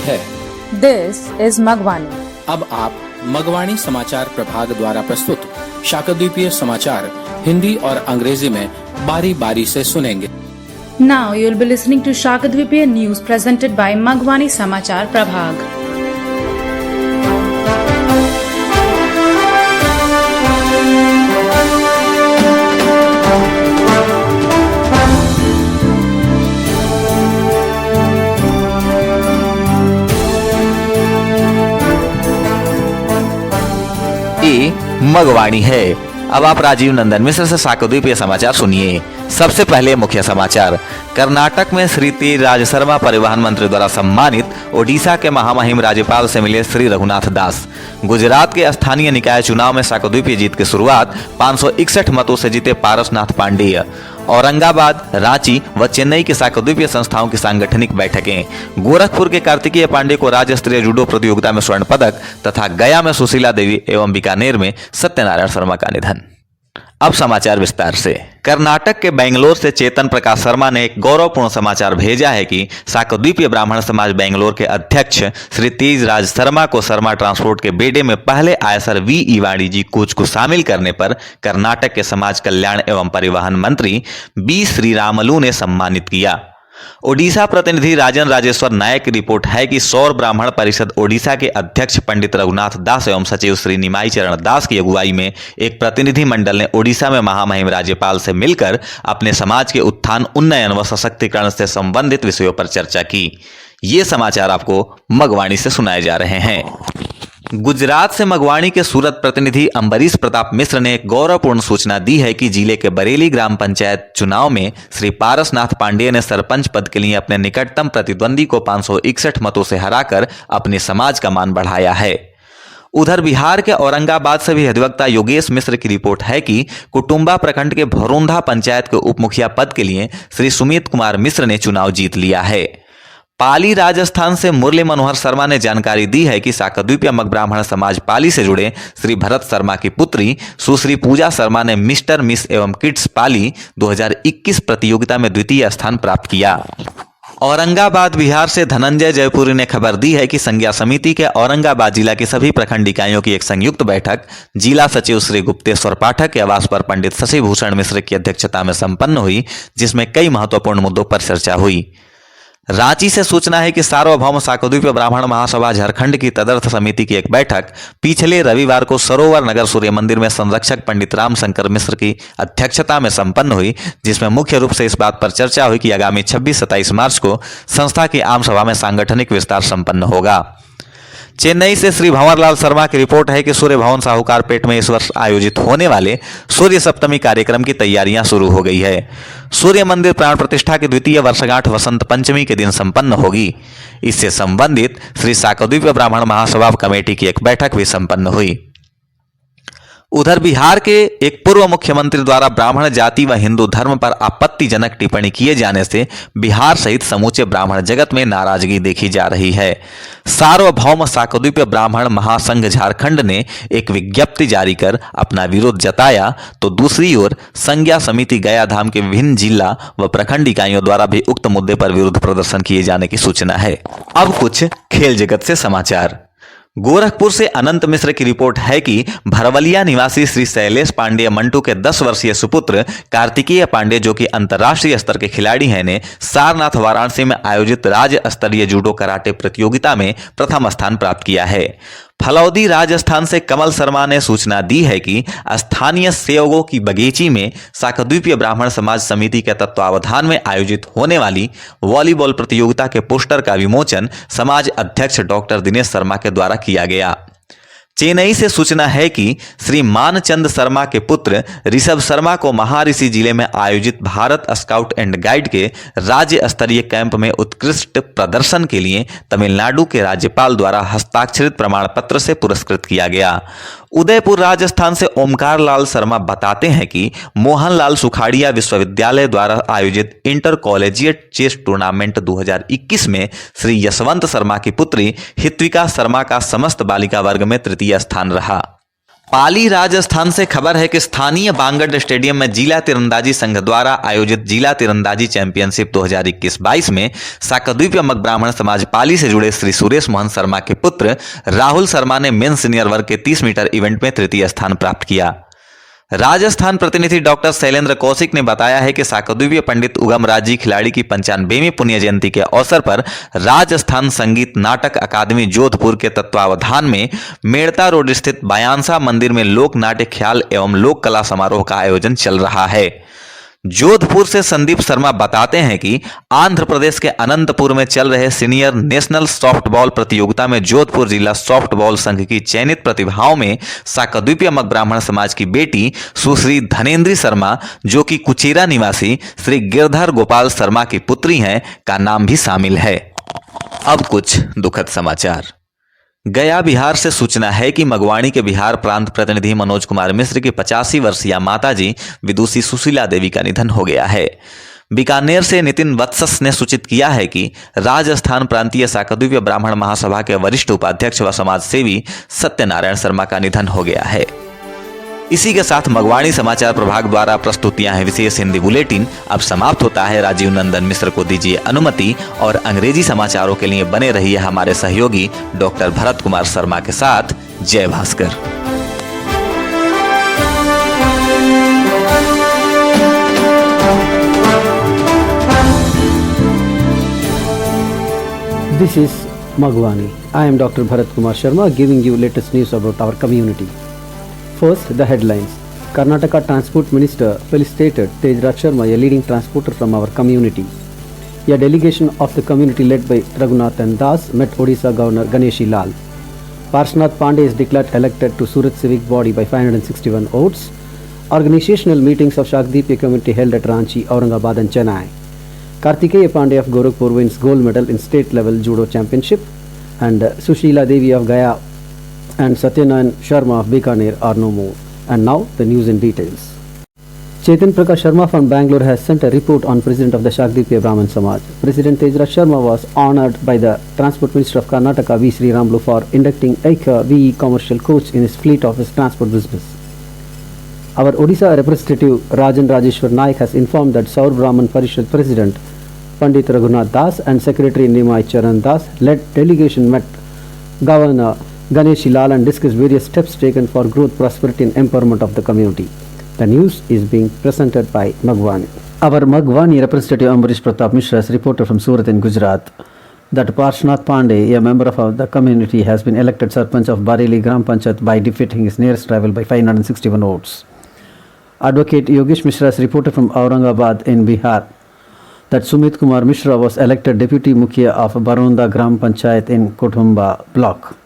है। This is मगवानी। अब आप मगवानी समाचार प्रभाग द्वारा प्रस्तुत शाकद्वीपीय समाचार हिंदी और अंग्रेजी में बारी बारी से सुनेंगे। Now you will be listening to Shakadvipiya news presented by Magwani Samachar Prabhag. ये मगवाणी है। अब आप राजीव नंदन मिश्र से शाकद्वीपीय समाचार सुनिए। सबसे पहले मुख्य समाचार। कर्नाटक में श्री टी राज शर्मा परिवहन मंत्री द्वारा सम्मानित। ओडिशा के महामहिम राज्यपाल से मिले श्री रघुनाथ दास। गुजरात के स्थानीय निकाय चुनाव में शाकद्वीपीय जीत की शुरुआत 561 मतों से जीते पारसनाथ पांडेय। औरंगाबाद, रांची व चेन्नई के शाकद्वीपीय संस्थाओं की सांगठनिक बैठकें। गोरखपुर के कार्तिकेय पांडे को राज्य स्तरीय जूडो प्रतियोगिता में स्वर्ण पदक तथा गया में सुशीला देवी एवं बीकानेर में सत्यनारायण शर्मा का निधन। अब समाचार विस्तार से। कर्नाटक के बेंगलोर से चेतन प्रकाश शर्मा ने एक गौरवपूर्ण समाचार भेजा है कि शाकद्वीपीय ब्राह्मण समाज बेंगलोर के अध्यक्ष श्री तेज राज शर्मा को शर्मा ट्रांसपोर्ट के बेड़े में पहले आयसर वी वाणिज्य कोच को शामिल करने पर कर्नाटक के समाज कल्याण एवं परिवहन मंत्री बी श्रीरामलू ने सम्मानित किया। ओडिशा प्रतिनिधि राजन राजेश्वर नायक की रिपोर्ट है कि सौर ब्राह्मण परिषद ओडिशा के अध्यक्ष पंडित रघुनाथ दास एवं सचिव श्री निमाई चरण दास की अगुवाई में एक प्रतिनिधि मंडल ने ओडिशा में महामहिम राज्यपाल से मिलकर अपने समाज के उत्थान, उन्नयन व सशक्तिकरण से संबंधित विषयों पर चर्चा की। ये समाचार आपको मगवाणी से सुनाए जा रहे हैं। गुजरात से मगवाणी के सूरत प्रतिनिधि अम्बरीश प्रताप मिश्र ने एक गौरवपूर्ण सूचना दी है कि जिले के बरेली ग्राम पंचायत चुनाव में श्री पारसनाथ पांडेय ने सरपंच पद के लिए अपने निकटतम प्रतिद्वंदी को 561 मतों से हराकर अपने समाज का मान बढ़ाया है। उधर बिहार के औरंगाबाद से भी अधिवक्ता योगेश मिश्र की रिपोर्ट है कि कुटुंबा प्रखंड के भरोंधा पंचायत के उप मुखिया पद के लिए श्री सुमित कुमार मिश्र ने चुनाव जीत लिया है। पाली राजस्थान से मुरली मनोहर शर्मा ने जानकारी दी है कि शाकद्वीपीय मग ब्राह्मण समाज पाली से जुड़े श्री भरत शर्मा की पुत्री सुश्री पूजा शर्मा ने मिस्टर मिस एवं किड्स पाली 2021 प्रतियोगिता में द्वितीय स्थान प्राप्त किया। औरंगाबाद बिहार से धनंजय जयपुरी ने खबर दी है कि संज्ञा समिति के औरंगाबाद जिला की सभी प्रखंड इकाइयों की एक संयुक्त बैठक जिला सचिव श्री गुप्तेश्वर पाठक के आवास पर पंडित शशिभूषण मिश्र की अध्यक्षता में संपन्न हुई, जिसमें कई महत्वपूर्ण मुद्दों पर चर्चा हुई। रांची से सूचना है कि सार्वभौम शाकद्वीपीय ब्राह्मण महासभा झारखंड की तदर्थ समिति की एक बैठक पिछले रविवार को सरोवर नगर सूर्य मंदिर में संरक्षक पंडित राम शंकर मिश्र की अध्यक्षता में संपन्न हुई, जिसमें मुख्य रूप से इस बात पर चर्चा हुई कि आगामी 26-27 मार्च को संस्था की आम सभा में सांगठनिक विस्तार संपन्न होगा। चेन्नई से श्री भंवरलाल शर्मा की रिपोर्ट है कि सूर्य भवन साहूकारपेट में इस वर्ष आयोजित होने वाले सूर्य सप्तमी कार्यक्रम की तैयारियां शुरू हो गई है। सूर्य मंदिर प्राण प्रतिष्ठा की द्वितीय वर्षगांठ वसंत पंचमी के दिन संपन्न होगी। इससे संबंधित श्री शाकद्वीपीय ब्राह्मण महासभा कमेटी की एक बैठक भी संपन्न हुई। उधर बिहार के एक पूर्व मुख्यमंत्री द्वारा ब्राह्मण जाति व हिंदू धर्म पर आपत्तिजनक टिप्पणी किए जाने से बिहार सहित समूचे ब्राह्मण जगत में नाराजगी देखी जा रही है। सार्वभौम शाकद्वीपीय ब्राह्मण महासंघ झारखंड ने एक विज्ञप्ति जारी कर अपना विरोध जताया, तो दूसरी ओर संज्ञा समिति गया धाम के विभिन्न जिला व प्रखंड इकाइयों द्वारा भी उक्त मुद्दे पर विरोध प्रदर्शन किए जाने की सूचना है। अब कुछ खेल जगत से समाचार। गोरखपुर से अनंत मिश्र की रिपोर्ट है कि भरवलिया निवासी श्री शैलेश पांडेय मंटू के 10 वर्षीय सुपुत्र कार्तिकेय पांडे, जो कि अंतर्राष्ट्रीय स्तर के खिलाड़ी हैं, ने सारनाथ वाराणसी में आयोजित राज्य स्तरीय जूडो कराटे प्रतियोगिता में प्रथम स्थान प्राप्त किया है। फलौदी राजस्थान से कमल शर्मा ने सूचना दी है कि स्थानीय सेवगों की बगीची में शाकद्वीपीय ब्राह्मण समाज समिति के तत्वावधान में आयोजित होने वाली वॉलीबॉल प्रतियोगिता के पोस्टर का विमोचन समाज अध्यक्ष डॉक्टर दिनेश शर्मा के द्वारा किया गया। चेन्नई से सूचना है कि श्री मानचंद शर्मा के पुत्र ऋषभ शर्मा को महाऋषि जिले में आयोजित भारत स्काउट एंड गाइड के राज्य स्तरीय कैंप में उत्कृष्ट प्रदर्शन के लिए तमिलनाडु के राज्यपाल द्वारा हस्ताक्षरित प्रमाण पत्र से पुरस्कृत किया गया। उदयपुर राजस्थान से ओमकार लाल शर्मा बताते हैं कि मोहनलाल सुखाड़िया विश्वविद्यालय द्वारा आयोजित इंटर कॉलेजिएट चेस टूर्नामेंट 2021 में श्री यशवंत शर्मा की पुत्री हित्विका शर्मा का समस्त बालिका वर्ग में तृतीय स्थान रहा। पाली राजस्थान से खबर है कि स्थानीय बांगड़ स्टेडियम में जिला तीरंदाजी संघ द्वारा आयोजित जिला तीरंदाजी चैंपियनशिप 2021-22 में साकद्वीपीय मग ब्राह्मण समाज पाली से जुड़े श्री सुरेश मोहन शर्मा के पुत्र राहुल शर्मा ने मेन सीनियर वर्ग के 30 मीटर इवेंट में तृतीय स्थान प्राप्त किया। राजस्थान प्रतिनिधि डॉक्टर शैलेंद्र कौशिक ने बताया है कि साकद्वीपीय पंडित उगम राज जी खिलाड़ी की 95वीं पुण्य जयंती के अवसर पर राजस्थान संगीत नाटक अकादमी जोधपुर के तत्वावधान में मेड़ता रोड स्थित बयानसा मंदिर में लोक नाट्य ख्याल एवं लोक कला समारोह का आयोजन चल रहा है। जोधपुर से संदीप शर्मा बताते हैं कि आंध्र प्रदेश के अनंतपुर में चल रहे सीनियर नेशनल सॉफ्टबॉल प्रतियोगिता में जोधपुर जिला सॉफ्टबॉल संघ की चयनित प्रतिभाओं में साकद्वीपीय मग ब्राह्मण समाज की बेटी सुश्री धनेन्द्री शर्मा, जो कि कुचेरा निवासी श्री गिरधर गोपाल शर्मा की पुत्री हैं, का नाम भी शामिल है। अब कुछ दुखद समाचार। गया बिहार से सूचना है कि मगवाणी के बिहार प्रांत प्रतिनिधि मनोज कुमार मिश्र की 85 वर्षीय माताजी विदुषी सुशीला देवी का निधन हो गया है। बीकानेर से नितिन वत्सस ने सूचित किया है कि राजस्थान प्रांतीय साकद्वीपीय ब्राह्मण महासभा के वरिष्ठ उपाध्यक्ष व समाज सेवी सत्यनारायण शर्मा का निधन हो गया है। इसी के साथ मगवाणी समाचार प्रभाग द्वारा प्रस्तुत यह विशेष हिंदी बुलेटिन अब समाप्त होता है। राजीव नंदन मिश्र को दीजिए अनुमति और अंग्रेजी समाचारों के लिए बने रहिए हमारे सहयोगी डॉक्टर भरत कुमार शर्मा के साथ। जय Bhaskar. This is Magwani. I am Dr. Bharat Kumar Sharma giving you latest news about our community. First, the headlines. Karnataka Transport Minister felicitated Tejraj Sharma, a leading transporter from our community. A delegation of the community led by Raghunathan Das met Odisha Governor Ganeshi Lal. Parshnath Pandey is declared elected to Surat Civic Body by 561 votes. Organizational meetings of Shakdeep community held at Ranchi, Aurangabad and Chennai. Kartikeya Pandey of Gorakhpur wins gold medal in state level judo championship, and Sushila Devi of Gaya and Satyanaran Sharma of Bikaner are no more. And now the news in details. Chetan Prakash Sharma from Bangalore has sent a report on President of the Shakdeep Brahman Samaj. President Tejraj Sharma was honoured by the Transport Minister of Karnataka V. Sri Ramlu for inducting Eika VE commercial coach in his fleet of his transport business. Our Odisha representative Rajan Rajeshwar Naik has informed that Saur Brahman Parishad President Pandit Raghunath Das and Secretary Nimai Charan Das led delegation met Governor Ganeshi Lal and discussed various steps taken for growth, prosperity and empowerment of the community. The news is being presented by Magwani. Our Magwani representative Ambarish Pratap Mishra has reported from Surat in Gujarat that Parshnath Pandey, a member of the community, has been elected Sarpanch of Bareilly Gram Panchayat by defeating his nearest rival by 561 votes. Advocate Yogesh Mishra has reported from Aurangabad in Bihar that Sumit Kumar Mishra was elected Deputy Mukhya of Baronda Gram Panchayat in Kothumba block.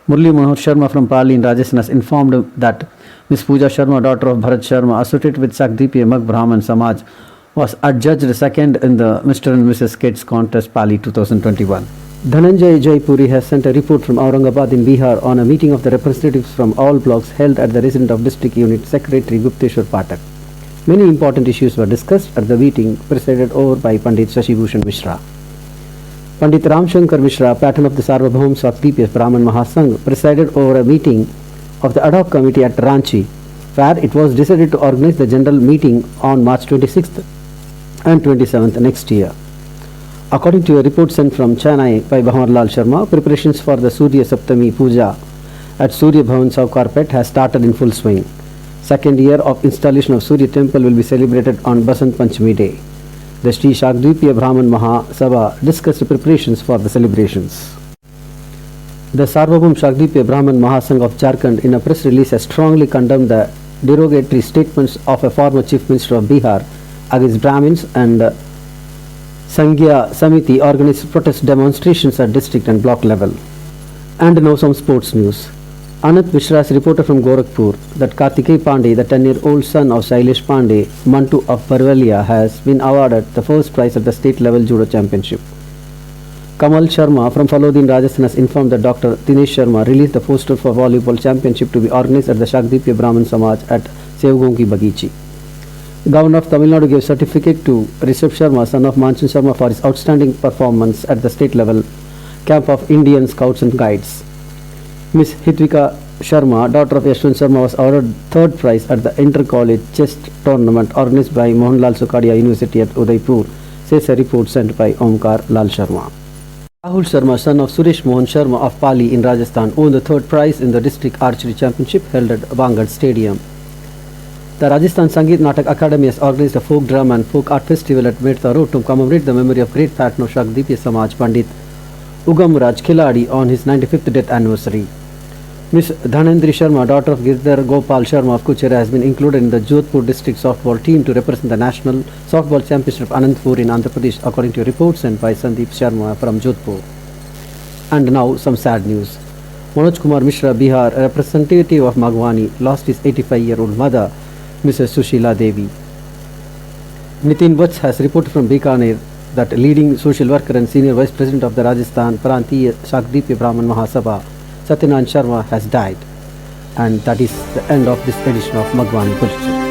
Murli Manohar Sharma from Pali in Rajasthan has informed that Ms. Pooja Sharma, daughter of Bharat Sharma, associated with Sakdeep Mag Brahman Samaj, was adjudged second in the Mr. and Mrs. Kids Contest Pali 2021. Dhananjay Jaipuri has sent a report from Aurangabad in Bihar on a meeting of the representatives from all blocks held at the residence of District Unit Secretary Gupteshwar Pathak. Many important issues were discussed at the meeting presided over by Pandit Shashibhushan Mishra. Pandit Ramshankar Mishra, patron of the Sarvabhaum Shakdeep Brahman Mahasangh, presided over a meeting of the ad hoc committee at Ranchi, where it was decided to organize the general meeting on March 26th and 27th next year. According to a report sent from Chennai by Bhavar Lal Sharma, preparations for the Surya Saptami Puja at Surya Bhavan Saukar has started in full swing. Second year of installation of Surya Temple will be celebrated on Basant Panchami Day. The Sri Shakdeep Brahman Mahasabha discussed preparations for the celebrations. The Sarvabhaum Shakdeep Brahman Mahasangh of Jharkhand in a press release has strongly condemned the derogatory statements of a former Chief Minister of Bihar against Brahmins, and Sanghya Samiti organized protest demonstrations at district and block level. And now some sports news. Anant Mishra has reported from Gorakhpur that Kartikeya Pandey, the 10-year-old son of Shailesh Pandey, Mantu of Barvelia, has been awarded the first prize at the state level judo championship. Kamal Sharma from Falodi in Rajasthan has informed that Dr. Dinesh Sharma released the poster for volleyball championship to be organized at the Shakdeep Brahman Samaj at Sevgonki Bagichi. Governor of Tamil Nadu gave certificate to Rishabh Sharma, son of Manchan Sharma, for his outstanding performance at the state level camp of Indian Scouts and Guides. Ms. Hitvika Sharma, daughter of Yashwant Sharma, was awarded third prize at the Inter-College Chess Tournament organized by Mohanlal Sukadia University at Udaipur, says a report sent by Omkar Lal Sharma. Rahul Sharma, son of Suresh Mohan Sharma of Pali in Rajasthan, won the third prize in the district archery championship held at Bangalore Stadium. The Rajasthan Sangeet Natak Academy has organized a folk drama and folk art festival at Medta Road to commemorate the memory of great patron of Shakadvipiya Samaj Pandit Ugamraj Khiladi on his 95th death anniversary. Miss Dhanendri Sharma, daughter of Girdhar Gopal Sharma of Kuchera, has been included in the Jodhpur district softball team to represent the national softball championship of Anantapur in Andhra Pradesh, according to a report sent by Sandeep Sharma from Jodhpur. And now some sad news. Manoj Kumar Mishra, Bihar, a representative of Magwani, lost his 85-year-old mother, Mrs. Sushila Devi. Nitin Vats has reported from Bikaner that leading social worker and senior vice president of the Rajasthan Prantiya Shakadvipiya Brahman Mahasabha, Satyanarayana Sharma, has died. And that is the end of this edition of Magwani Bulletin.